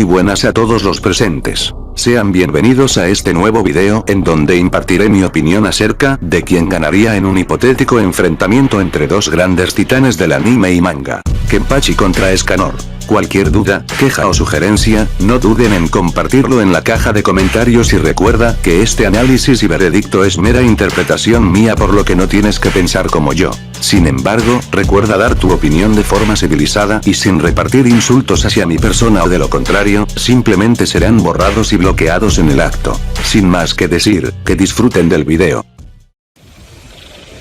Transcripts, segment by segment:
buenas a todos los presentes. Sean bienvenidos a este nuevo video en donde impartiré mi opinión acerca de quién ganaría en un hipotético enfrentamiento entre dos grandes titanes del anime y manga. Kenpachi contra Escanor. Cualquier duda, queja o sugerencia, no duden en compartirlo en la caja de comentarios y recuerda que este análisis y veredicto es mera interpretación mía, por lo que no tienes que pensar como yo. Sin embargo, recuerda dar tu opinión de forma civilizada y sin repartir insultos hacia mi persona, o de lo contrario, simplemente serán borrados y bloqueados en el acto. Sin más que decir, que disfruten del video.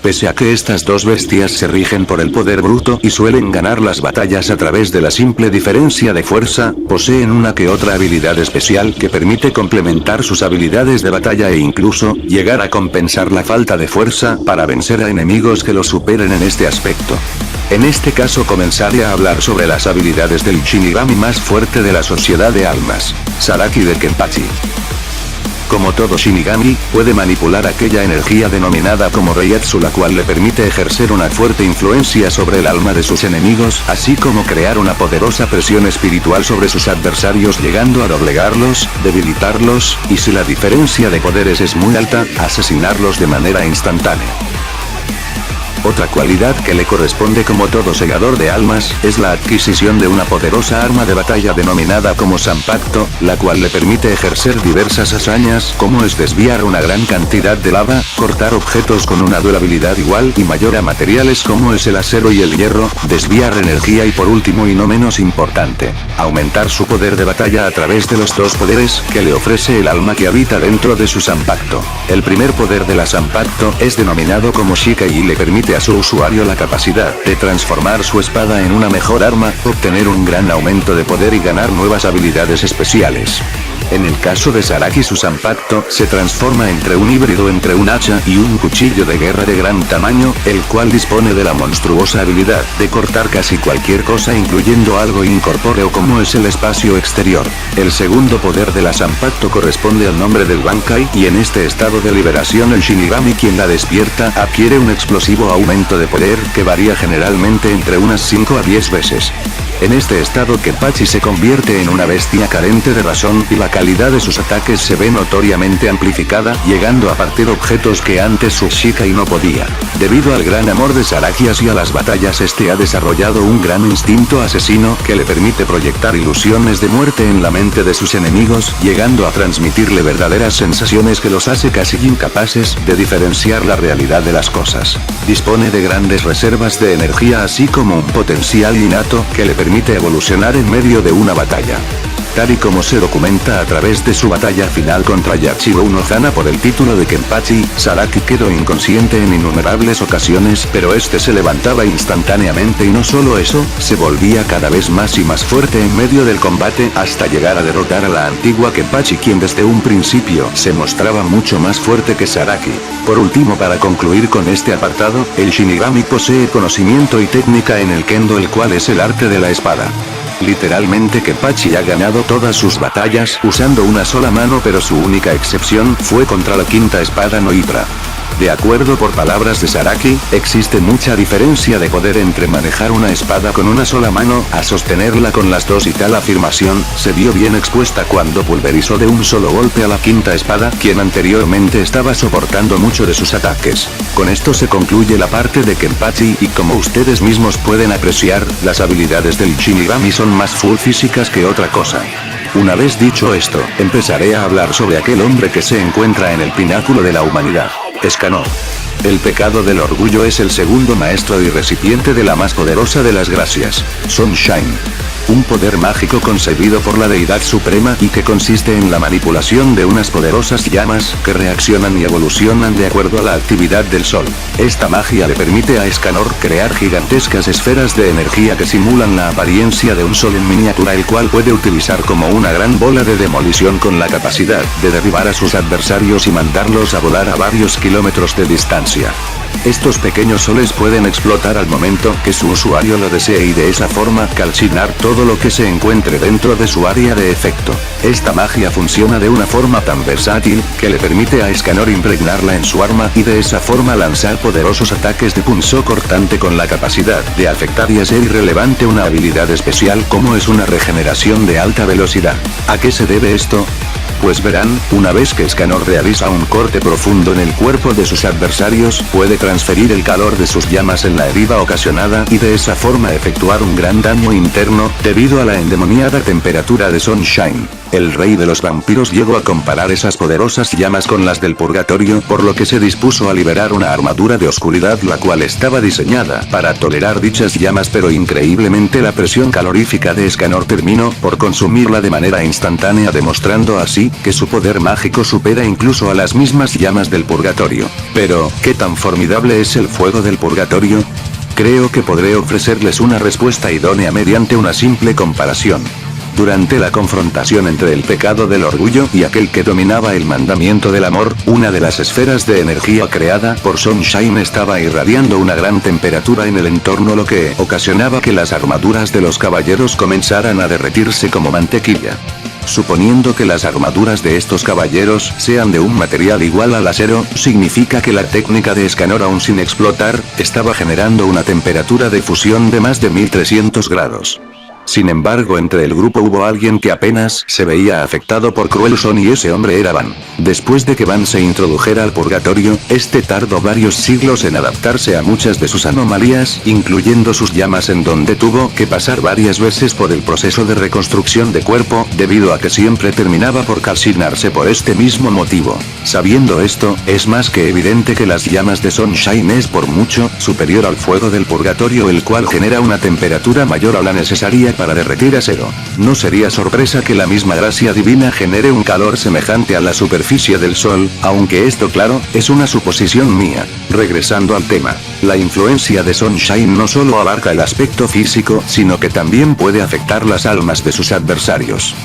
Pese a que estas dos bestias se rigen por el poder bruto y suelen ganar las batallas a través de la simple diferencia de fuerza, poseen una que otra habilidad especial que permite complementar sus habilidades de batalla e incluso, llegar a compensar la falta de fuerza para vencer a enemigos que los superen en este aspecto. En este caso comenzaré a hablar sobre las habilidades del Shinigami más fuerte de la Sociedad de Almas, Zaraki de Kenpachi. Como todo Shinigami, puede manipular aquella energía denominada como Reiatsu, la cual le permite ejercer una fuerte influencia sobre el alma de sus enemigos, así como crear una poderosa presión espiritual sobre sus adversarios, llegando a doblegarlos, debilitarlos, y si la diferencia de poderes es muy alta, asesinarlos de manera instantánea. Otra cualidad que le corresponde como todo segador de almas, es la adquisición de una poderosa arma de batalla denominada como Zanpakuto, la cual le permite ejercer diversas hazañas, como es desviar una gran cantidad de lava, cortar objetos con una durabilidad igual y mayor a materiales como es el acero y el hierro, desviar energía y por último y no menos importante, aumentar su poder de batalla a través de los dos poderes que le ofrece el alma que habita dentro de su Zanpakuto. El primer poder de la Zanpakuto es denominado como Shikai y le permite a su usuario la capacidad de transformar su espada en una mejor arma, obtener un gran aumento de poder y ganar nuevas habilidades especiales. En el caso de Zaraki, su Zanpakuto se transforma entre un híbrido entre un hacha y un cuchillo de guerra de gran tamaño, el cual dispone de la monstruosa habilidad de cortar casi cualquier cosa, incluyendo algo incorpóreo como es el espacio exterior. El segundo poder de la Zanpakuto corresponde al nombre del Bankai, y en este estado de liberación el Shinigami quien la despierta adquiere un explosivo aumento de poder que varía generalmente entre unas 5 a 10 veces. En este estado Kenpachi se convierte en una bestia carente de razón y la calidad de sus ataques se ve notoriamente amplificada, llegando a partir objetos que antes su Shikai no podía. Debido al gran amor de Zaraki hacia las batallas, este ha desarrollado un gran instinto asesino que le permite proyectar ilusiones de muerte en la mente de sus enemigos, llegando a transmitirle verdaderas sensaciones que los hace casi incapaces de diferenciar la realidad de las cosas. Dispone de grandes reservas de energía así como un potencial innato que le permite evolucionar en medio de una batalla. Tal y como se documenta a través de su batalla final contra Yachigo Unozana por el título de Kenpachi, Zaraki quedó inconsciente en innumerables ocasiones, pero este se levantaba instantáneamente y no solo eso, se volvía cada vez más y más fuerte en medio del combate hasta llegar a derrotar a la antigua Kenpachi, quien desde un principio se mostraba mucho más fuerte que Zaraki. Por último, para concluir con este apartado, el Shinigami posee conocimiento y técnica en el Kendo, el cual es el arte de la espada. Literalmente Kenpachi ha ganado todas sus batallas usando una sola mano, pero su única excepción fue contra la quinta espada no Hydra. De acuerdo por palabras de Zaraki, existe mucha diferencia de poder entre manejar una espada con una sola mano a sostenerla con las dos, y tal afirmación se vio bien expuesta cuando pulverizó de un solo golpe a la quinta espada, quien anteriormente estaba soportando mucho de sus ataques. Con esto se concluye la parte de Kenpachi, y como ustedes mismos pueden apreciar, las habilidades del Shinigami son más full físicas que otra cosa. Una vez dicho esto, empezaré a hablar sobre aquel hombre que se encuentra en el pináculo de la humanidad, Escanor. El pecado del orgullo es el segundo maestro y recipiente de la más poderosa de las gracias, Sunshine. Un poder mágico concebido por la deidad suprema y que consiste en la manipulación de unas poderosas llamas que reaccionan y evolucionan de acuerdo a la actividad del sol. Esta magia le permite a Escanor crear gigantescas esferas de energía que simulan la apariencia de un sol en miniatura, el cual puede utilizar como una gran bola de demolición con la capacidad de derribar a sus adversarios y mandarlos a volar a varios kilómetros de distancia. Estos pequeños soles pueden explotar al momento que su usuario lo desee y de esa forma calcinar todo lo que se encuentre dentro de su área de efecto. Esta magia funciona de una forma tan versátil, que le permite a Escanor impregnarla en su arma y de esa forma lanzar poderosos ataques de punzo cortante con la capacidad de afectar y hacer irrelevante una habilidad especial como es una regeneración de alta velocidad. ¿A qué se debe esto? Pues verán, una vez que Escanor realiza un corte profundo en el cuerpo de sus adversarios, puede transferir el calor de sus llamas en la herida ocasionada y de esa forma efectuar un gran daño interno, debido a la endemoniada temperatura de Sunshine. El rey de los vampiros llegó a comparar esas poderosas llamas con las del purgatorio, por lo que se dispuso a liberar una armadura de oscuridad la cual estaba diseñada para tolerar dichas llamas, pero increíblemente la presión calorífica de Escanor terminó por consumirla de manera instantánea, demostrando así que su poder mágico supera incluso a las mismas llamas del purgatorio. Pero, ¿qué tan formidable es el fuego del purgatorio? Creo que podré ofrecerles una respuesta idónea mediante una simple comparación. Durante la confrontación entre el pecado del orgullo y aquel que dominaba el mandamiento del amor, una de las esferas de energía creada por Sunshine estaba irradiando una gran temperatura en el entorno, lo que ocasionaba que las armaduras de los caballeros comenzaran a derretirse como mantequilla. Suponiendo que las armaduras de estos caballeros sean de un material igual al acero, significa que la técnica de Escanor, aún sin explotar, estaba generando una temperatura de fusión de más de 1300 grados. Sin embargo, entre el grupo hubo alguien que apenas se veía afectado por Cruelson, y ese hombre era Van. Después de que Van se introdujera al purgatorio, este tardó varios siglos en adaptarse a muchas de sus anomalías, incluyendo sus llamas, en donde tuvo que pasar varias veces por el proceso de reconstrucción de cuerpo, debido a que siempre terminaba por calcinarse por este mismo motivo. Sabiendo esto, es más que evidente que las llamas de Sunshine es por mucho superior al fuego del purgatorio, el cual genera una temperatura mayor a la necesaria para derretir acero. No sería sorpresa que la misma gracia divina genere un calor semejante a la superficie del sol, aunque esto, claro, es una suposición mía. Regresando al tema, la influencia de Sunshine no solo abarca el aspecto físico, sino que también puede afectar las almas de sus adversarios.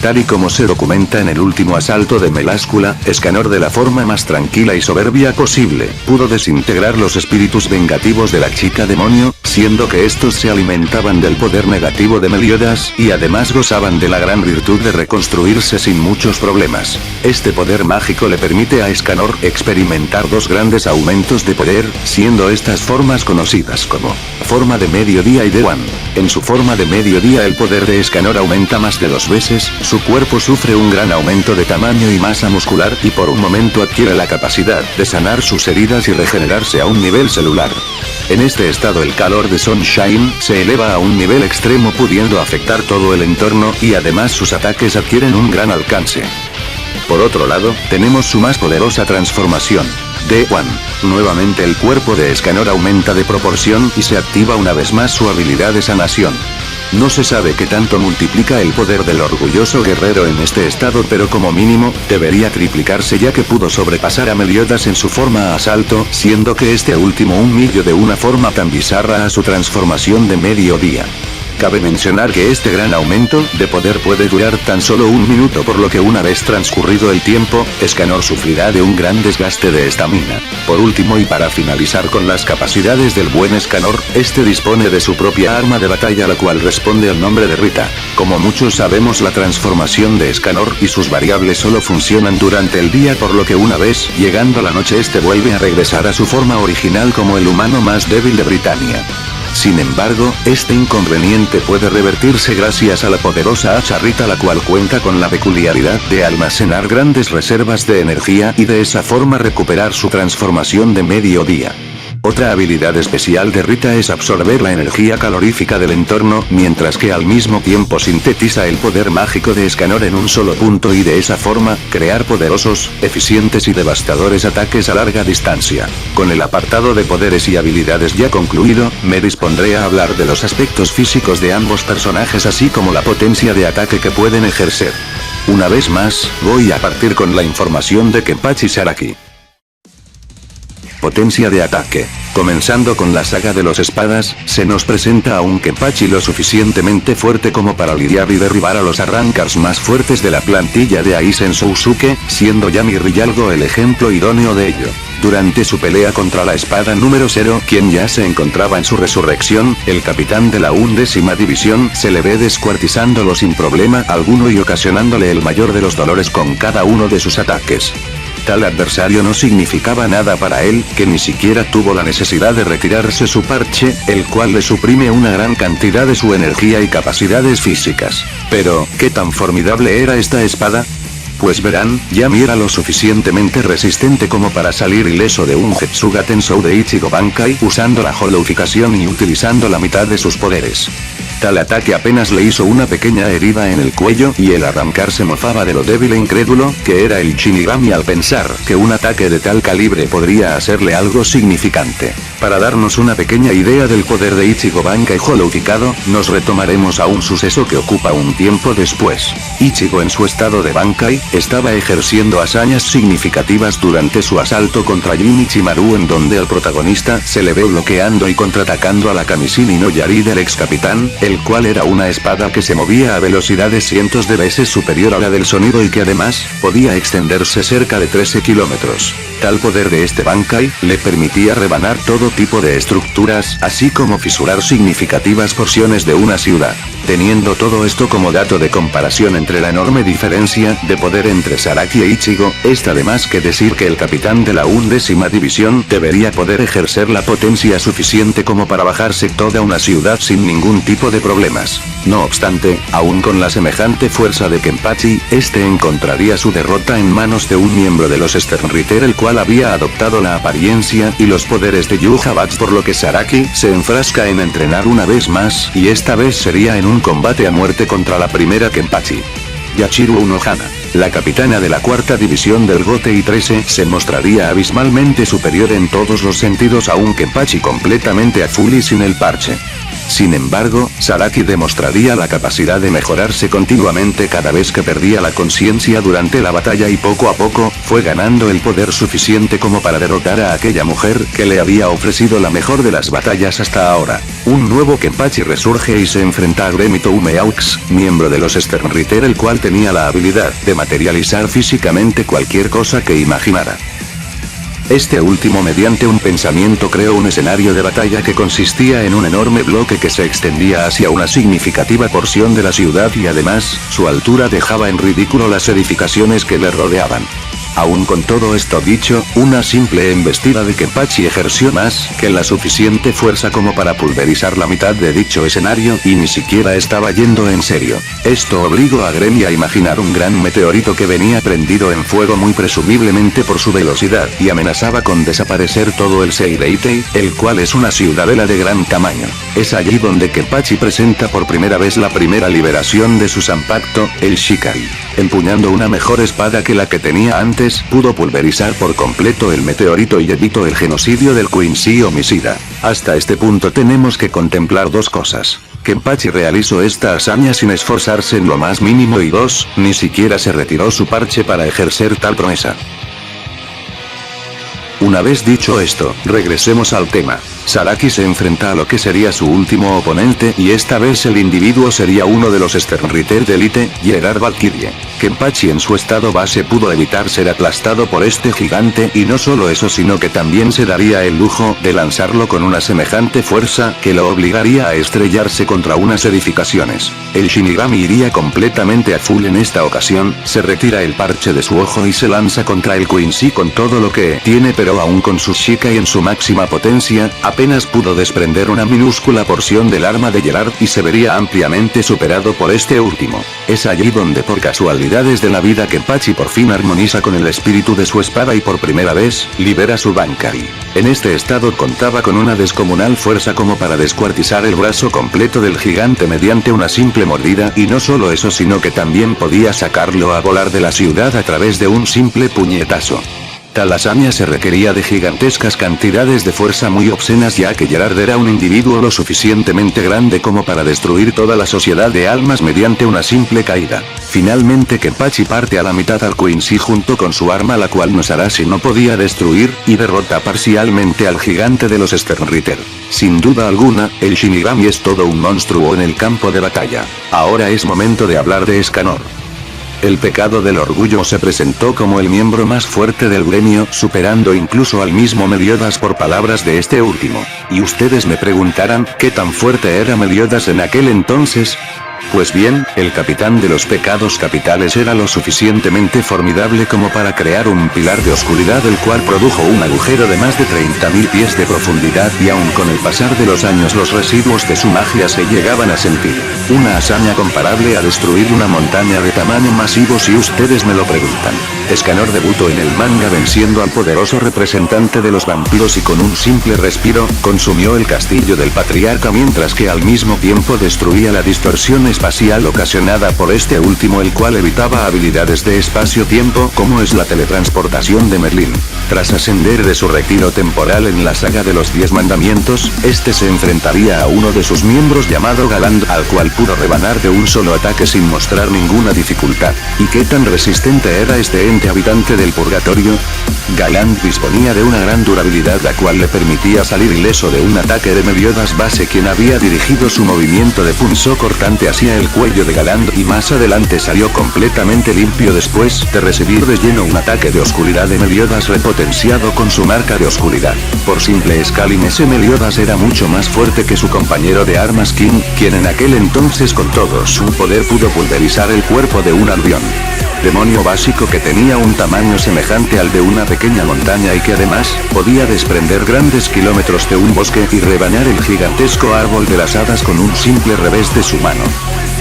Tal y como se documenta en el último asalto de Meláscula, Escanor, de la forma más tranquila y soberbia posible, pudo desintegrar los espíritus vengativos de la chica demonio, siendo que estos se alimentaban del poder negativo de Meliodas, y además gozaban de la gran virtud de reconstruirse sin muchos problemas. Este poder mágico le permite a Escanor experimentar dos grandes aumentos de poder, siendo estas formas conocidas como forma de mediodía y de One. En su forma de mediodía el poder de Escanor aumenta más de 2 veces, su cuerpo sufre un gran aumento de tamaño y masa muscular, y por un momento adquiere la capacidad de sanar sus heridas y regenerarse a un nivel celular. En este estado el calor de Sunshine se eleva a un nivel extremo, pudiendo afectar todo el entorno, y además sus ataques adquieren un gran alcance. Por otro lado, tenemos su más poderosa transformación, D1. Nuevamente el cuerpo de Escanor aumenta de proporción y se activa una vez más su habilidad de sanación. No se sabe qué tanto multiplica el poder del orgulloso guerrero en este estado, pero como mínimo, debería triplicarse, ya que pudo sobrepasar a Meliodas en su forma a asalto, siendo que este último humilló de una forma tan bizarra a su transformación de mediodía. Cabe mencionar que este gran aumento de poder puede durar tan solo 1 minuto, por lo que una vez transcurrido el tiempo, Escanor sufrirá de un gran desgaste de estamina. Por último, y para finalizar con las capacidades del buen Escanor, este dispone de su propia arma de batalla, la cual responde al nombre de Rita. Como muchos sabemos, la transformación de Escanor y sus variables solo funcionan durante el día, por lo que una vez llegando la noche este vuelve a regresar a su forma original como el humano más débil de Britannia. Sin embargo, este inconveniente puede revertirse gracias a la poderosa hacha Rita, la cual cuenta con la peculiaridad de almacenar grandes reservas de energía y de esa forma recuperar su transformación de mediodía. Otra habilidad especial de Rita es absorber la energía calorífica del entorno, mientras que al mismo tiempo sintetiza el poder mágico de Escanor en un solo punto, y de esa forma, crear poderosos, eficientes y devastadores ataques a larga distancia. Con el apartado de poderes y habilidades ya concluido, me dispondré a hablar de los aspectos físicos de ambos personajes, así como la potencia de ataque que pueden ejercer. Una vez más, voy a partir con la información de Kenpachi Saraki. Potencia de ataque. Comenzando con la saga de los espadas, se nos presenta a un Kenpachi lo suficientemente fuerte como para lidiar y derribar a los arrancars más fuertes de la plantilla de Aizen Shousuke, siendo Yami Ryalgo el ejemplo idóneo de ello. Durante su pelea contra la espada número 0, quien ya se encontraba en su resurrección, el capitán de la 11ª división se le ve descuartizándolo sin problema alguno y ocasionándole el mayor de los dolores con cada uno de sus ataques. Tal adversario no significaba nada para él, que ni siquiera tuvo la necesidad de retirarse su parche, el cual le suprime una gran cantidad de su energía y capacidades físicas. Pero, ¿qué tan formidable era esta espada? Pues verán, Yami era lo suficientemente resistente como para salir ileso de un Getsuga Tensou de Ichigo Bankai usando la hollowificación y utilizando la mitad de sus poderes. Tal ataque apenas le hizo una pequeña herida en el cuello y el arrancar se mofaba de lo débil e incrédulo que era el Shinigami al pensar que un ataque de tal calibre podría hacerle algo significante. Para darnos una pequeña idea del poder de Ichigo Bankai hollowificado, nos retomaremos a un suceso que ocupa un tiempo después. Ichigo en su estado de Bankai, estaba ejerciendo hazañas significativas durante su asalto contra Jimichimaru en donde al protagonista se le ve bloqueando y contraatacando a la Kamishin no Yari del ex capitán, el cual era una espada que se movía a velocidades cientos de veces superior a la del sonido y que además, podía extenderse cerca de 13 kilómetros. Tal poder de este Bankai, le permitía rebanar todo tipo de estructuras, así como fisurar significativas porciones de una ciudad. Teniendo todo esto como dato de comparación entre la enorme diferencia de poder entre Saraki e Ichigo, está de más que decir que el capitán de la 11ª división debería poder ejercer la potencia suficiente como para bajarse toda una ciudad sin ningún tipo de problemas. No obstante, aún con la semejante fuerza de Kenpachi, este encontraría su derrota en manos de un miembro de los Sternritter el cual había adoptado la apariencia y los poderes de Yuha-Batsu, por lo que Saraki se enfrasca en entrenar una vez más y esta vez sería en un combate a muerte contra la primera Kenpachi. Yachiru Unohana, la capitana de la 4ª división del Gotei 13, se mostraría abismalmente superior en todos los sentidos a un Kenpachi completamente a full y sin el parche. Sin embargo, Saraki demostraría la capacidad de mejorarse continuamente cada vez que perdía la conciencia durante la batalla y poco a poco, fue ganando el poder suficiente como para derrotar a aquella mujer que le había ofrecido la mejor de las batallas hasta ahora. Un nuevo Kenpachi resurge y se enfrenta a Gremi Toumeaux, miembro de los Sternritter el cual tenía la habilidad de materializar físicamente cualquier cosa que imaginara. Este último mediante un pensamiento creó un escenario de batalla que consistía en un enorme bloque que se extendía hacia una significativa porción de la ciudad y además, su altura dejaba en ridículo las edificaciones que le rodeaban. Aún con todo esto dicho, una simple embestida de Kenpachi ejerció más que la suficiente fuerza como para pulverizar la mitad de dicho escenario y ni siquiera estaba yendo en serio. Esto obligó a Gremi a imaginar un gran meteorito que venía prendido en fuego muy presumiblemente por su velocidad y amenazaba con desaparecer todo el Seireitei, el cual es una ciudadela de gran tamaño. Es allí donde Kenpachi presenta por primera vez la primera liberación de su Zanpakuto, el Shikari. Empuñando una mejor espada que la que tenía antes, pudo pulverizar por completo el meteorito y evitó el genocidio del Quincy homicida. Hasta este punto tenemos que contemplar dos cosas. Kenpachi realizó esta hazaña sin esforzarse en lo más mínimo y dos, ni siquiera se retiró su parche para ejercer tal proeza. Una vez dicho esto, regresemos al tema. Saraki se enfrenta a lo que sería su último oponente y esta vez el individuo sería uno de los Sternritter de Elite, Gerard Valkyrie. Kenpachi en su estado base pudo evitar ser aplastado por este gigante y no solo eso sino que también se daría el lujo de lanzarlo con una semejante fuerza que lo obligaría a estrellarse contra unas edificaciones. El Shinigami iría completamente a full en esta ocasión, se retira el parche de su ojo y se lanza contra el Quincy con todo lo que tiene pero aún con su Shikai en su máxima potencia, apenas pudo desprender una minúscula porción del arma de Gerard y se vería ampliamente superado por este último. Es allí donde por casualidades de la vida Kenpachi por fin armoniza con el espíritu de su espada y por primera vez, libera su Bankai. En este estado contaba con una descomunal fuerza como para descuartizar el brazo completo del gigante mediante una simple mordida y no solo eso sino que también podía sacarlo a volar de la ciudad a través de un simple puñetazo. Tal hazaña se requería de gigantescas cantidades de fuerza muy obscenas, ya que Gerard era un individuo lo suficientemente grande como para destruir toda la sociedad de almas mediante una simple caída. Finalmente Kenpachi parte a la mitad al Quincy junto con su arma, la cual Nosarashi no podía destruir, y derrota parcialmente al gigante de los Sternritter. Sin duda alguna, el Shinigami es todo un monstruo en el campo de batalla. Ahora es momento de hablar de Escanor. El pecado del orgullo se presentó como el miembro más fuerte del gremio, superando incluso al mismo Meliodas por palabras de este último. Y ustedes me preguntarán, ¿qué tan fuerte era Meliodas en aquel entonces? Pues bien, el capitán de los pecados capitales era lo suficientemente formidable como para crear un pilar de oscuridad, el cual produjo un agujero de más de 30.000 pies de profundidad, y aun con el pasar de los años los residuos de su magia se llegaban a sentir. Una hazaña comparable a destruir una montaña de tamaño masivo, si ustedes me lo preguntan. Escanor debutó en el manga venciendo al poderoso representante de los vampiros y con un simple respiro, consumió el castillo del patriarca, mientras que al mismo tiempo destruía la distorsión espacial ocasionada por este último, el cual evitaba habilidades de espacio-tiempo como es la teletransportación de Merlin. Tras ascender de su retiro temporal en la saga de los 10 mandamientos, este se enfrentaría a uno de sus miembros llamado Galand, al cual pudo rebanar de un solo ataque sin mostrar ninguna dificultad. ¿Y qué tan resistente era este ente habitante del purgatorio? Galand disponía de una gran durabilidad, la cual le permitía salir ileso de un ataque de Meliodas base, quien había dirigido su movimiento de punzo cortante hacia el cuello de Galand, y más adelante salió completamente limpio después de recibir de lleno un ataque de oscuridad de Meliodas repotenciado con su marca de oscuridad. Por simple escaling, ese Meliodas era mucho más fuerte que su compañero de armas King, quien en aquel entonces con todo su poder pudo pulverizar el cuerpo de un albión. Demonio básico que tenía un tamaño semejante al de una pequeña montaña y que además, podía desprender grandes kilómetros de un bosque y rebanar el gigantesco árbol de las hadas con un simple revés de su mano.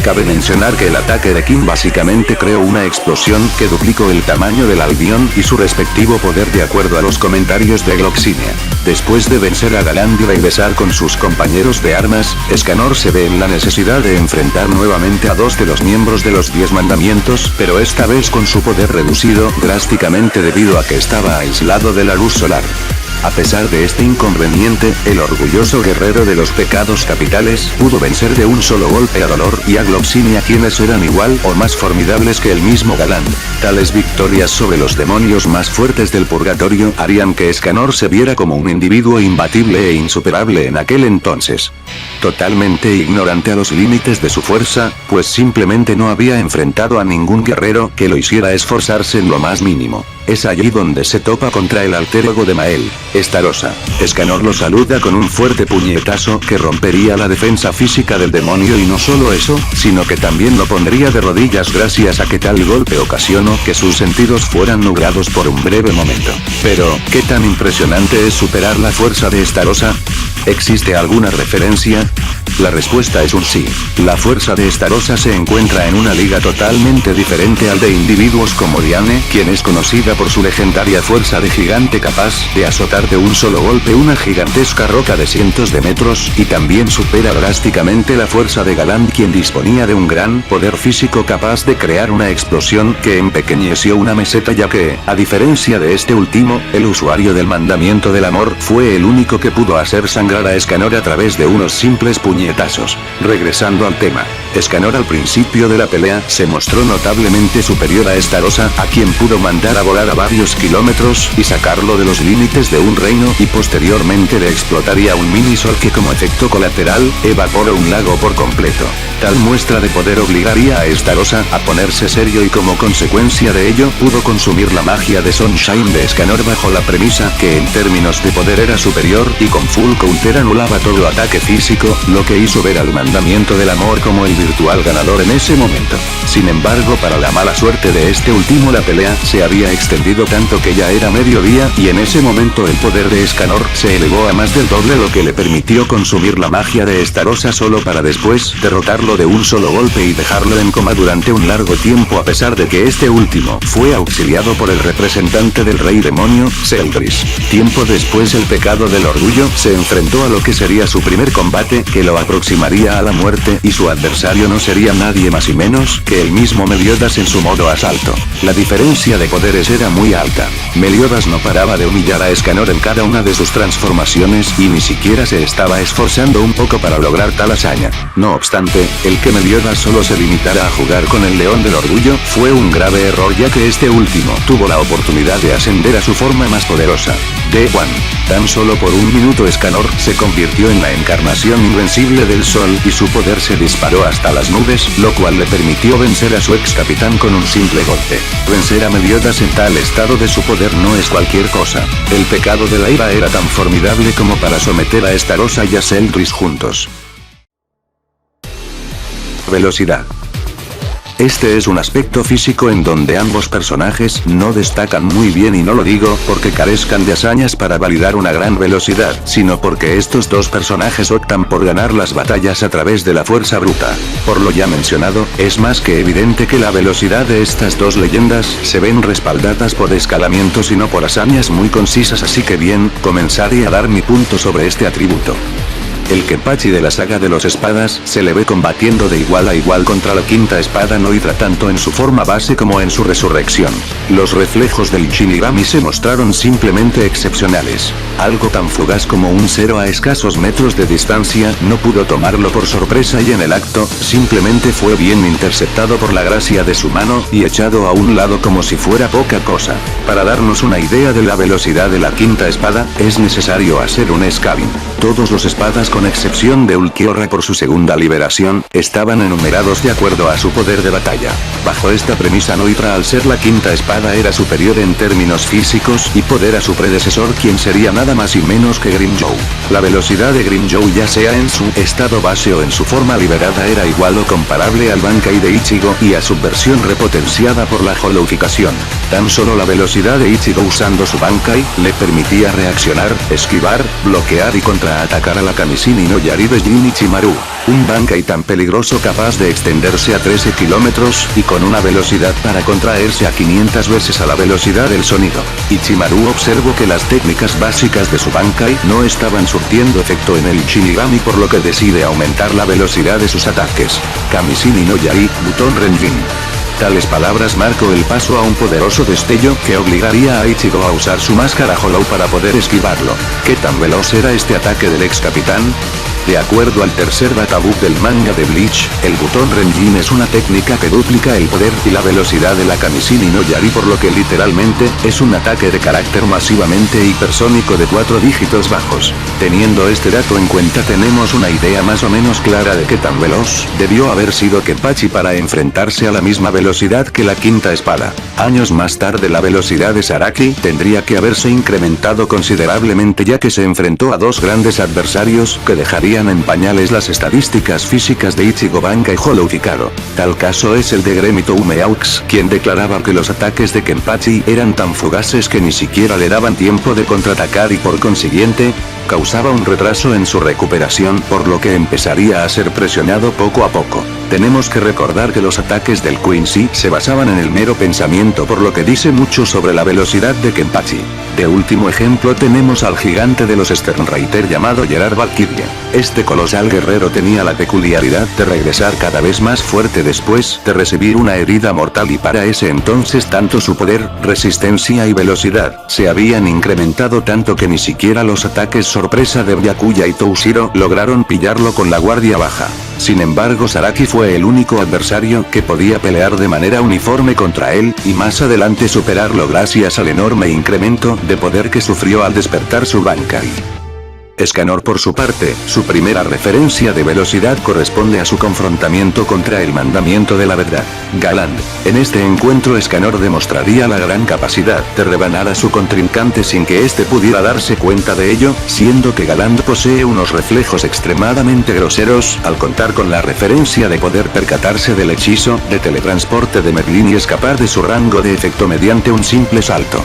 Cabe mencionar que el ataque de King básicamente creó una explosión que duplicó el tamaño del albión y su respectivo poder, de acuerdo a los comentarios de Gloxinia. Después de vencer a Galand y regresar con sus compañeros de armas, Escanor se ve en la necesidad de enfrentar nuevamente a dos de los miembros de los 10 mandamientos, pero esta vez con su poder reducido drásticamente debido a que estaba aislado de la luz solar. A pesar de este inconveniente, el orgulloso guerrero de los pecados capitales pudo vencer de un solo golpe a Dolor y a Gloxinia, quienes eran igual o más formidables que el mismo Galand. Tales victorias sobre los demonios más fuertes del purgatorio harían que Escanor se viera como un individuo imbatible e insuperable en aquel entonces. Totalmente ignorante a los límites de su fuerza, pues simplemente no había enfrentado a ningún guerrero que lo hiciera esforzarse en lo más mínimo. Es allí donde se topa contra el alter ego de Mael, Estarossa. Escanor lo saluda con un fuerte puñetazo que rompería la defensa física del demonio, y no solo eso, sino que también lo pondría de rodillas gracias a que tal golpe ocasionó que sus sentidos fueran nublados por un breve momento. Pero, ¿qué tan impresionante es superar la fuerza de Estarossa? ¿Existe alguna referencia? La respuesta es un sí. La fuerza de Estarossa se encuentra en una liga totalmente diferente al de individuos como Diane, quien es conocida por su legendaria fuerza de gigante capaz de azotar de un solo golpe una gigantesca roca de cientos de metros, y también supera drásticamente la fuerza de Galand, quien disponía de un gran poder físico capaz de crear una explosión que empequeñeció una meseta, ya que, a diferencia de este último, el usuario del mandamiento del amor fue el único que pudo hacer sangrar a Escanor a través de unos simples puñetazos. Regresando al tema, Escanor al principio de la pelea se mostró notablemente superior a Estarossa, a quien pudo mandar a volar a varios kilómetros y sacarlo de los límites de un reino, y posteriormente le explotaría un mini sol que como efecto colateral, evaporó un lago por completo. Tal muestra de poder obligaría a Estarossa a ponerse serio, y como consecuencia de ello pudo consumir la magia de Sunshine de Escanor bajo la premisa que en términos de poder era superior, y con full counter anulaba todo ataque físico, lo que hizo ver al mandamiento del amor como el virtual ganador en ese momento. Sin embargo, para la mala suerte de este último, la pelea se había extendido tanto que ya era mediodía, y en ese momento el poder de Escanor se elevó a más del doble, lo que le permitió consumir la magia de Estarossa solo para después derrotarlo de un solo golpe y dejarlo en coma durante un largo tiempo, a pesar de que este último fue auxiliado por el representante del rey demonio, Zeldris. Tiempo después, el pecado del orgullo se enfrentó a lo que sería su primer combate, que lo lo aproximaría a la muerte y su adversario no sería nadie más y menos que el mismo Meliodas en su modo asalto. La diferencia de poderes era muy alta. Meliodas no paraba de humillar a Escanor en cada una de sus transformaciones y ni siquiera se estaba esforzando un poco para lograr tal hazaña. No obstante, el que Meliodas solo se limitara a jugar con el León del Orgullo fue un grave error, ya que este último tuvo la oportunidad de ascender a su forma más poderosa. D1. Tan solo por un minuto Escanor se convirtió en la encarnación invencible del sol y su poder se disparó hasta las nubes, lo cual le permitió vencer a su ex capitán con un simple golpe. Vencer a Meliodas en tal estado de su poder no es cualquier cosa. El pecado de la ira era tan formidable como para someter a Estarossa y a Seltris juntos. Velocidad. Este es un aspecto físico en donde ambos personajes no destacan muy bien, y no lo digo porque carezcan de hazañas para validar una gran velocidad, sino porque estos dos personajes optan por ganar las batallas a través de la fuerza bruta. Por lo ya mencionado, es más que evidente que la velocidad de estas dos leyendas se ven respaldadas por escalamientos y no por hazañas muy concisas, así que bien, comenzaré a dar mi punto sobre este atributo. El Kenpachi de la saga de los espadas se le ve combatiendo de igual a igual contra la quinta espada Nohitra, tanto en su forma base como en su resurrección. Los reflejos del Shinigami se mostraron simplemente excepcionales. Algo tan fugaz como un cero a escasos metros de distancia no pudo tomarlo por sorpresa, y en el acto, simplemente fue bien interceptado por la gracia de su mano y echado a un lado como si fuera poca cosa. Para darnos una idea de la velocidad de la quinta espada, es necesario hacer un scaling. Todos los espadas, con excepción de Ulquiorra por su segunda liberación, estaban enumerados de acuerdo a su poder de batalla. Bajo esta premisa, Nohitra, al ser la quinta espada, era superior en términos físicos y poder a su predecesor, quien sería nada más y menos que Grimmjow. La velocidad de Grimmjow, ya sea en su estado base o en su forma liberada, era igual o comparable al Bankai de Ichigo y a su versión repotenciada por la hollowificación. Tan solo la velocidad de Ichigo usando su Bankai le permitía reaccionar, esquivar, bloquear y contraatacar a la Kamishin no Yari de Jin Ichimaru. Un Bankai tan peligroso, capaz de extenderse a 13 kilómetros y con una velocidad para contraerse a 500 veces a la velocidad del sonido. Ichimaru observó que las técnicas básicas de su Bankai no estaban surtiendo efecto en el Shinigami, por lo que decide aumentar la velocidad de sus ataques. Kamishin no Yari, Buton Renjin. Tales palabras marcó el paso a un poderoso destello que obligaría a Ichigo a usar su máscara Hollow para poder esquivarlo. ¿Qué tan veloz era este ataque del ex capitán? De acuerdo al tercer databook del manga de Bleach, el Buton Renjin es una técnica que duplica el poder y la velocidad de la Kamishin no Yari, por lo que literalmente es un ataque de carácter masivamente hipersónico de 4 dígitos bajos. Teniendo este dato en cuenta, tenemos una idea más o menos clara de qué tan veloz debió haber sido Kenpachi para enfrentarse a la misma velocidad que la quinta espada. Años más tarde, la velocidad de Saraki tendría que haberse incrementado considerablemente, ya que se enfrentó a dos grandes adversarios que dejarían en pañales las estadísticas físicas de Ichigo Bankai hollowificado. Tal caso es el de Gremito Umeaux, quien declaraba que los ataques de Kenpachi eran tan fugaces que ni siquiera le daban tiempo de contraatacar y por consiguiente, causaba un retraso en su recuperación, por lo que empezaría a ser presionado poco a poco. Tenemos que recordar que los ataques del Quincy se basaban en el mero pensamiento, por lo que dice mucho sobre la velocidad de Kenpachi. De último ejemplo tenemos al gigante de los Sternreiter llamado Gerard Valkyrie. Este colosal guerrero tenía la peculiaridad de regresar cada vez más fuerte después de recibir una herida mortal, y para ese entonces tanto su poder, resistencia y velocidad se habían incrementado tanto que ni siquiera los ataques sorpresa de Byakuya y Toushiro lograron pillarlo con la guardia baja. Sin embargo, Saraki fue el único adversario que podía pelear de manera uniforme contra él, y más adelante superarlo gracias al enorme incremento de poder que sufrió al despertar su Bankai. Escanor, por su parte, su primera referencia de velocidad corresponde a su confrontamiento contra el mandamiento de la verdad, Galand. En este encuentro, Escanor demostraría la gran capacidad de rebanar a su contrincante sin que éste pudiera darse cuenta de ello, siendo que Galand posee unos reflejos extremadamente groseros, al contar con la referencia de poder percatarse del hechizo de teletransporte de Merlin y escapar de su rango de efecto mediante un simple salto.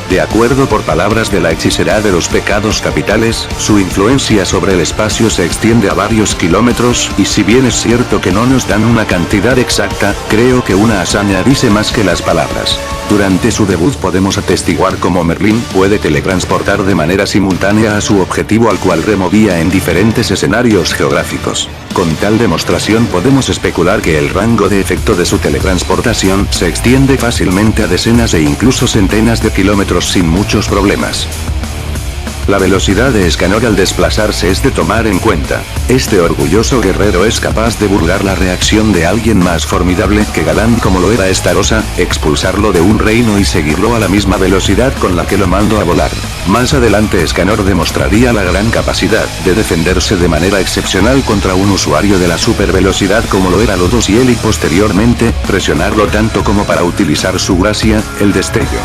De acuerdo por palabras de la hechicera de los pecados capitales, su influencia sobre el espacio se extiende a varios kilómetros, y si bien es cierto que no nos dan una cantidad exacta, creo que una hazaña dice más que las palabras. Durante su debut podemos atestiguar cómo Merlín puede teletransportar de manera simultánea a su objetivo al cual removía en diferentes escenarios geográficos. Con tal demostración podemos especular que el rango de efecto de su teletransportación se extiende fácilmente a decenas e incluso centenas de kilómetros sin muchos problemas. La velocidad de Escanor al desplazarse es de tomar en cuenta. Este orgulloso guerrero es capaz de burlar la reacción de alguien más formidable que Galán como lo era Estarosa, expulsarlo de un reino y seguirlo a la misma velocidad con la que lo mandó a volar. Más adelante Escanor demostraría la gran capacidad de defenderse de manera excepcional contra un usuario de la supervelocidad como lo era Lodos y él y posteriormente, presionarlo tanto como para utilizar su gracia, el destello.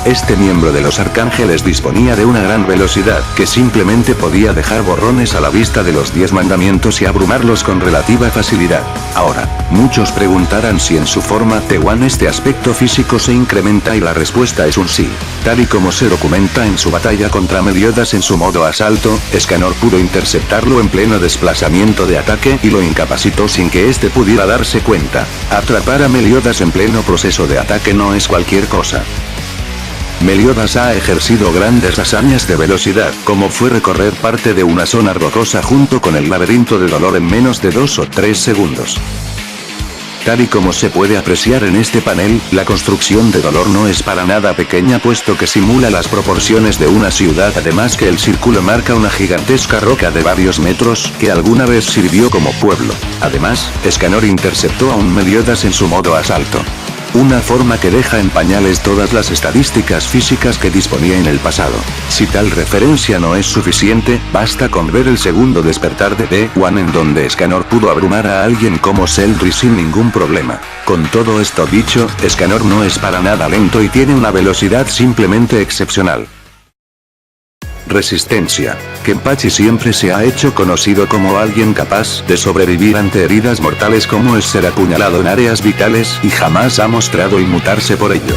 Este miembro de los arcángeles disponía de una gran velocidad, que simplemente podía dejar borrones a la vista de los 10 mandamientos y abrumarlos con relativa facilidad. Ahora, muchos preguntarán si en su forma T1 este aspecto físico se incrementa y la respuesta es un sí. Tal y como se documenta en su batalla contra Meliodas en su modo asalto, Escanor pudo interceptarlo en pleno desplazamiento de ataque y lo incapacitó sin que éste pudiera darse cuenta. Atrapar a Meliodas en pleno proceso de ataque no es cualquier cosa. Meliodas ha ejercido grandes hazañas de velocidad, como fue recorrer parte de una zona rocosa junto con el laberinto de dolor en menos de 2 o 3 segundos. Tal y como se puede apreciar en este panel, la construcción de dolor no es para nada pequeña puesto que simula las proporciones de una ciudad, además que el círculo marca una gigantesca roca de varios metros que alguna vez sirvió como pueblo. Además, Escanor interceptó a un Meliodas en su modo asalto. Una forma que deja en pañales todas las estadísticas físicas que disponía en el pasado. Si tal referencia no es suficiente, basta con ver el segundo despertar de D1 en donde Escanor pudo abrumar a alguien como Seldry sin ningún problema. Con todo esto dicho, Escanor no es para nada lento y tiene una velocidad simplemente excepcional. Resistencia. Kenpachi siempre se ha hecho conocido como alguien capaz de sobrevivir ante heridas mortales como es ser apuñalado en áreas vitales y jamás ha mostrado inmutarse por ello.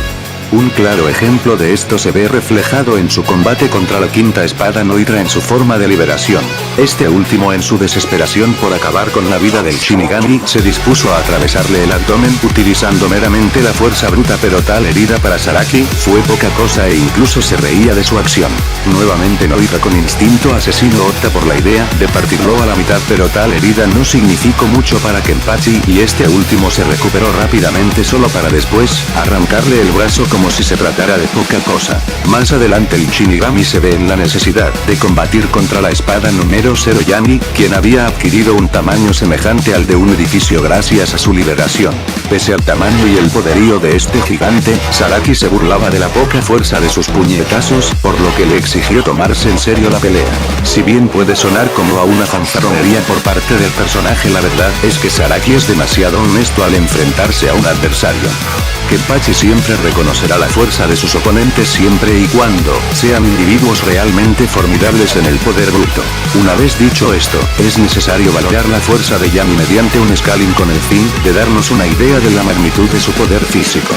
Un claro ejemplo de esto se ve reflejado en su combate contra la quinta espada Noitra en su forma de liberación. Este último en su desesperación por acabar con la vida del Shinigami se dispuso a atravesarle el abdomen utilizando meramente la fuerza bruta, pero tal herida para Zaraki fue poca cosa e incluso se reía de su acción. Nuevamente Noitra con instinto asesino opta por la idea de partirlo a la mitad, pero tal herida no significó mucho para Kenpachi y este último se recuperó rápidamente solo para después arrancarle el brazo como si se tratara de poca cosa. Más adelante el Shinigami se ve en la necesidad de combatir contra la espada número 0 Yani, quien había adquirido un tamaño semejante al de un edificio gracias a su liberación. Pese al tamaño y el poderío de este gigante, Zaraki se burlaba de la poca fuerza de sus puñetazos, por lo que le exigió tomarse en serio la pelea. Si bien puede sonar como a una fanfarronería por parte del personaje, la verdad es que Zaraki es demasiado honesto al enfrentarse a un adversario. Kenpachi siempre reconocerá la fuerza de sus oponentes siempre y cuando sean individuos realmente formidables en el poder bruto. Una vez dicho esto, es necesario valorar la fuerza de Yami mediante un scaling con el fin de darnos una idea de la magnitud de su poder físico.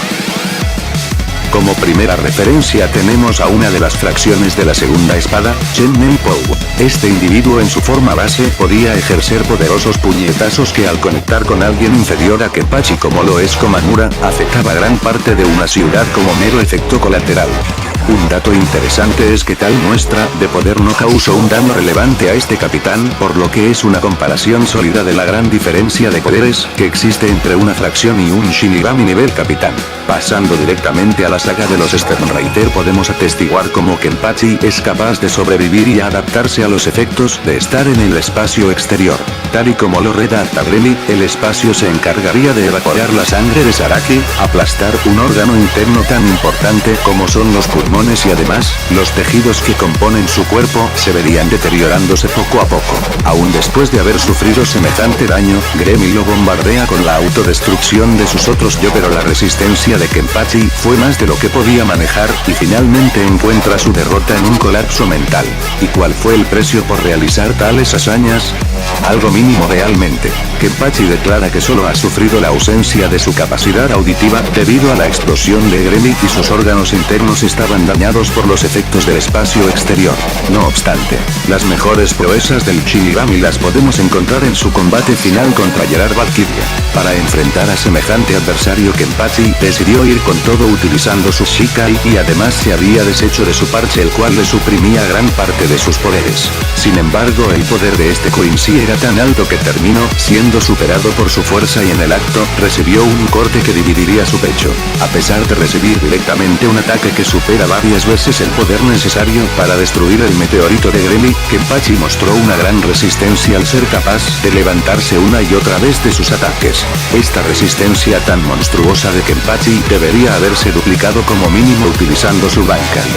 Como primera referencia tenemos a una de las fracciones de la segunda espada, Shenmen Pou. Este individuo en su forma base podía ejercer poderosos puñetazos que al conectar con alguien inferior a Kenpachi como lo es Komamura, afectaba gran parte de una ciudad como mero efecto colateral. Un dato interesante es que tal muestra de poder no causó un daño relevante a este capitán, por lo que es una comparación sólida de la gran diferencia de poderes que existe entre una fracción y un Shinigami nivel capitán. Pasando directamente a la saga de los Sternreiter, podemos atestiguar cómo Kenpachi es capaz de sobrevivir y adaptarse a los efectos de estar en el espacio exterior. Tal y como lo redacta Remy, el espacio se encargaría de evaporar la sangre de Zaraki, aplastar un órgano interno tan importante como son los pulmones y además, los tejidos que componen su cuerpo se verían deteriorándose poco a poco. Aún después de haber sufrido semejante daño, Gremmy lo bombardea con la autodestrucción de sus otros yo, pero la resistencia de Kenpachi fue más de lo que podía manejar, y finalmente encuentra su derrota en un colapso mental. ¿Y cuál fue el precio por realizar tales hazañas? Algo mínimo realmente. Kenpachi declara que solo ha sufrido la ausencia de su capacidad auditiva, debido a la explosión de Gremlin y sus órganos internos estaban dañados por los efectos del espacio exterior. No obstante, las mejores proezas del Shinigami las podemos encontrar en su combate final contra Gerard Valkyria. Para enfrentar a semejante adversario, Kenpachi decidió ir con todo utilizando su Shikai y además se había deshecho de su parche, el cual le suprimía gran parte de sus poderes. Sin embargo, el poder de este Quincy era tan alto que terminó siendo superado por su fuerza y en el acto, recibió un corte que dividiría su pecho. A pesar de recibir directamente un ataque que supera varias veces el poder necesario para destruir el meteorito de Gremlin, Kenpachi mostró una gran resistencia al ser capaz de levantarse una y otra vez de sus ataques. Esta resistencia tan monstruosa de Kenpachi debería haberse duplicado como mínimo utilizando su Bankai.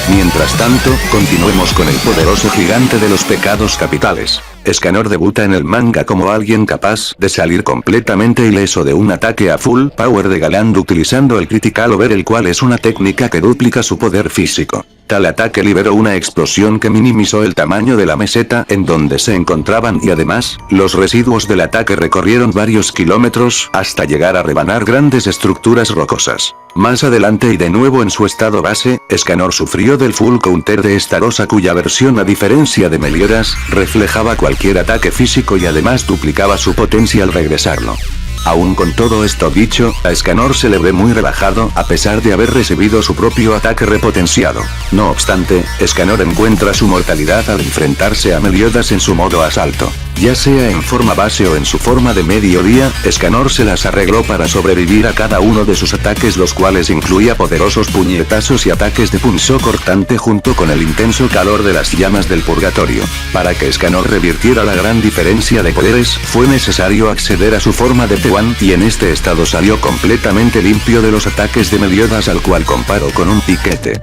Mientras tanto, continuemos con el poderoso gigante de los pecados capitales. Escanor debuta en el manga como alguien capaz de salir completamente ileso de un ataque a full power de Galand utilizando el Critical Over, el cual es una técnica que duplica su poder físico. Tal ataque liberó una explosión que minimizó el tamaño de la meseta en donde se encontraban y además, los residuos del ataque recorrieron varios kilómetros hasta llegar a rebanar grandes estructuras rocosas. Más adelante y de nuevo en su estado base, Escanor sufrió del full counter de esta rosa, cuya versión, a diferencia de Meliodas, reflejaba cualquier ataque físico y además duplicaba su potencia al regresarlo. Aún con todo esto dicho, a Escanor se le ve muy relajado a pesar de haber recibido su propio ataque repotenciado. No obstante, Escanor encuentra su mortalidad al enfrentarse a Meliodas en su modo asalto. Ya sea en forma base o en su forma de mediodía, Escanor se las arregló para sobrevivir a cada uno de sus ataques, los cuales incluía poderosos puñetazos y ataques de punzo cortante junto con el intenso calor de las llamas del purgatorio. Para que Escanor revirtiera la gran diferencia de poderes, fue necesario acceder a su forma de T1 y en este estado salió completamente limpio de los ataques de Meliodas, al cual comparo con un piquete.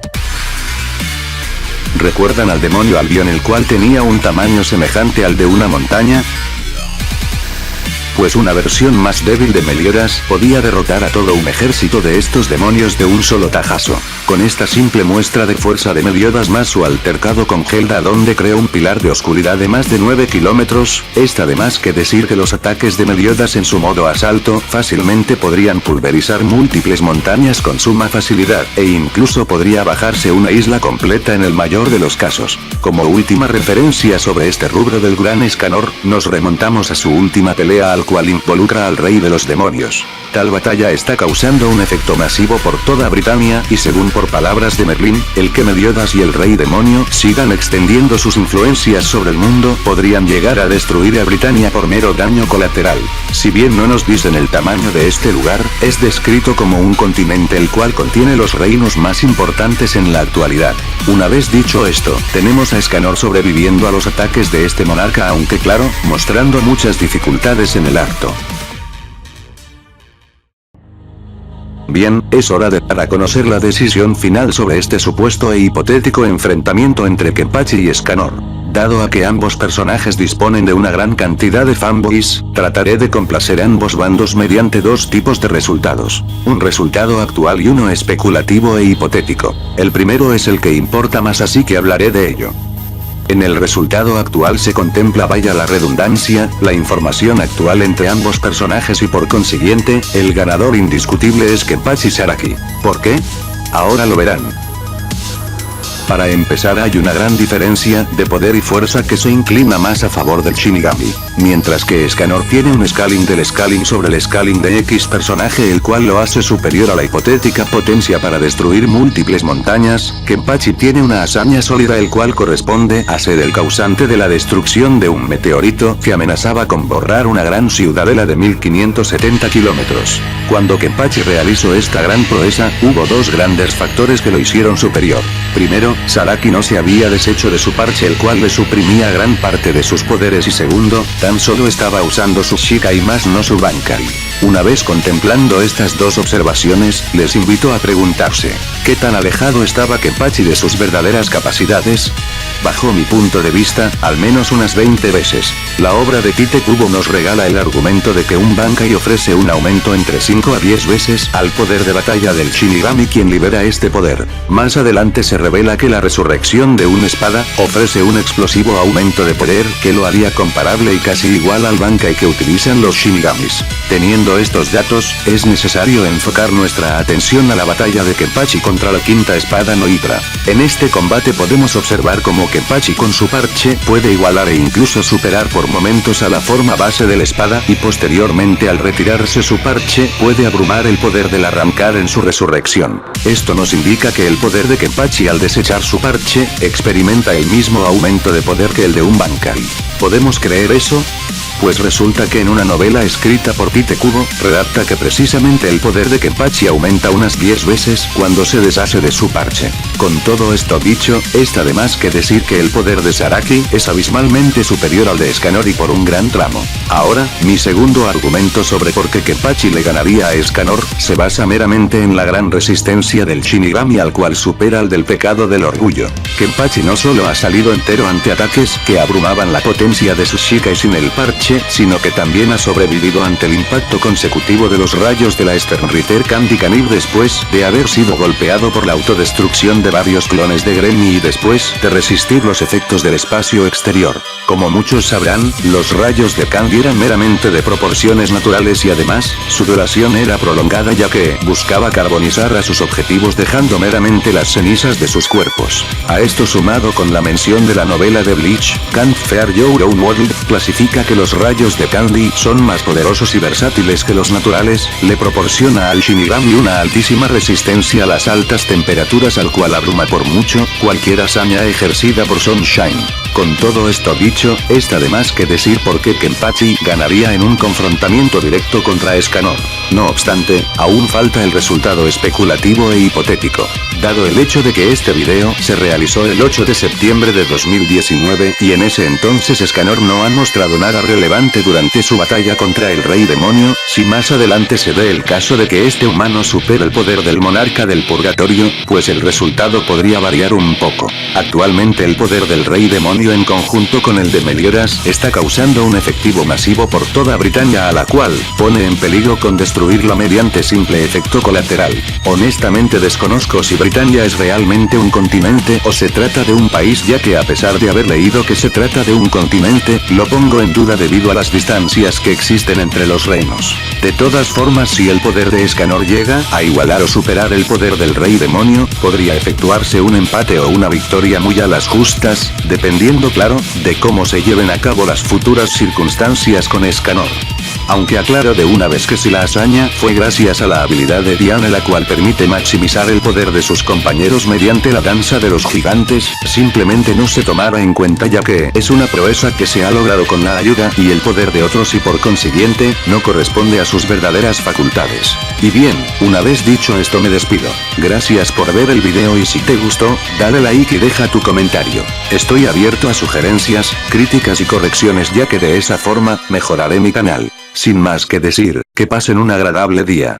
¿Recuerdan al demonio Albion, el cual tenía un tamaño semejante al de una montaña? Pues una versión más débil de Meliodas podía derrotar a todo un ejército de estos demonios de un solo tajazo. Con esta simple muestra de fuerza de Meliodas más su altercado con Gelda, donde creó un pilar de oscuridad de más de 9 kilómetros, está de más que decir que los ataques de Meliodas en su modo asalto fácilmente podrían pulverizar múltiples montañas con suma facilidad, e incluso podría bajarse una isla completa en el mayor de los casos. Como última referencia sobre este rubro del gran Escanor, nos remontamos a su última pelea, al cual involucra al rey de los demonios. Tal batalla está causando un efecto masivo por toda Britania y, según por palabras de Merlin, el que Meliodas y el rey demonio sigan extendiendo sus influencias sobre el mundo podrían llegar a destruir a Britania por mero daño colateral. Si bien no nos dicen el tamaño de este lugar, es descrito como un continente el cual contiene los reinos más importantes en la actualidad. Una vez dicho esto, tenemos a Escanor sobreviviendo a los ataques de este monarca, aunque claro, mostrando muchas dificultades en el acto. Bien, es hora de dar a conocer la decisión final sobre este supuesto e hipotético enfrentamiento entre Kenpachi y Escanor. Dado a que ambos personajes disponen de una gran cantidad de fanboys, trataré de complacer a ambos bandos mediante dos tipos de resultados. Un resultado actual y uno especulativo e hipotético. El primero es el que importa más, así que hablaré de ello. En el resultado actual se contempla, vaya la redundancia, la información actual entre ambos personajes y por consiguiente, el ganador indiscutible es Kenpachi Saraki. ¿Por qué? Ahora lo verán. Para empezar, hay una gran diferencia de poder y fuerza que se inclina más a favor del Shinigami. Mientras que Escanor tiene un scaling del scaling sobre el scaling de X personaje, el cual lo hace superior a la hipotética potencia para destruir múltiples montañas, Kenpachi tiene una hazaña sólida, el cual corresponde a ser el causante de la destrucción de un meteorito que amenazaba con borrar una gran ciudadela de 1570 kilómetros. Cuando Kenpachi realizó esta gran proeza, hubo dos grandes factores que lo hicieron superior. Primero, Saraki no se había deshecho de su parche, el cual le suprimía gran parte de sus poderes, y segundo, tan solo estaba usando su Shikai más no su Bankai. Una vez contemplando estas dos observaciones, les invito a preguntarse, ¿qué tan alejado estaba Kenpachi de sus verdaderas capacidades? Bajo mi punto de vista, al menos unas 20 veces. La obra de Tite Kubo nos regala el argumento de que un Bankai ofrece un aumento entre 5 a 10 veces al poder de batalla del Shinigami quien libera este poder. Más adelante se revela que la resurrección de una espada ofrece un explosivo aumento de poder que lo haría comparable y casi igual al Bankai que utilizan los Shinigamis. Teniendo estos datos, es necesario enfocar nuestra atención a la batalla de Kenpachi contra la quinta espada no Hydra. En este combate podemos observar cómo Kenpachi con su parche puede igualar e incluso superar por momentos a la forma base de la espada y posteriormente al retirarse su parche puede abrumar el poder del arrancar en su resurrección. Esto nos indica que el poder de Kenpachi al desechar su parche, experimenta el mismo aumento de poder que el de un Bankai. ¿Podemos creer eso? Pues resulta que en una novela escrita por Tite Kubo, redacta que precisamente el poder de Kenpachi aumenta unas 10 veces cuando se deshace de su parche. Con todo esto dicho, está de más que decir que el poder de Zaraki es abismalmente superior al de Escanor y por un gran tramo. Ahora, mi segundo argumento sobre por qué Kenpachi le ganaría a Escanor, se basa meramente en la gran resistencia del Shinigami al cual supera al del pecado del orgullo. Kenpachi no solo ha salido entero ante ataques que abrumaban la potencia de su Shikai sin el parche, sino que también ha sobrevivido ante el impacto consecutivo de los rayos de la Sternritter Candy Canib después de haber sido golpeado por la autodestrucción de varios clones de Gremmy y después de resistir los efectos del espacio exterior. Como muchos sabrán, los rayos de Candy eran meramente de proporciones naturales y además, su duración era prolongada ya que buscaba carbonizar a sus objetivos dejando meramente las cenizas de sus cuerpos. A esto sumado con la mención de la novela de Bleach, Can't Fear Your Own World, clasifica que los rayos de Candy son más poderosos y versátiles que los naturales, le proporciona al Shinigami una altísima resistencia a las altas temperaturas al cual abruma por mucho cualquier hazaña ejercida por Sunshine. Con todo esto dicho, está de más que decir por qué Kenpachi ganaría en un confrontamiento directo contra Escanor. No obstante, aún falta el resultado especulativo e hipotético. Dado el hecho de que este video se realizó el 8 de septiembre de 2019 y en ese entonces Escanor no ha mostrado nada relevante durante su batalla contra el Rey Demonio, si más adelante se dé el caso de que este humano supera el poder del monarca del purgatorio, pues el resultado podría variar un poco. Actualmente el poder del Rey Demonio en conjunto con el de Meliodas está causando un efectivo masivo por toda Britania a la cual pone en peligro con destruirla mediante simple efecto colateral. Honestamente desconozco si Britania es realmente un continente o se trata de un país ya que a pesar de haber leído que se trata de un continente, lo pongo en duda debido a las distancias que existen entre los reinos. De todas formas si el poder de Escanor llega a igualar o superar el poder del Rey Demonio, podría efectuarse un empate o una victoria muy a las justas, dependiendo claro, de cómo se lleven a cabo las futuras circunstancias con Escanor. Aunque aclaro de una vez que si la hazaña fue gracias a la habilidad de Diana la cual permite maximizar el poder de sus compañeros mediante la danza de los gigantes, simplemente no se tomará en cuenta ya que es una proeza que se ha logrado con la ayuda y el poder de otros y por consiguiente, no corresponde a sus verdaderas facultades. Y bien, una vez dicho esto me despido. Gracias por ver el video y si te gustó, dale like y deja tu comentario. Estoy abierto a sugerencias, críticas y correcciones ya que de esa forma, mejoraré mi canal. Sin más que decir, que pasen un agradable día.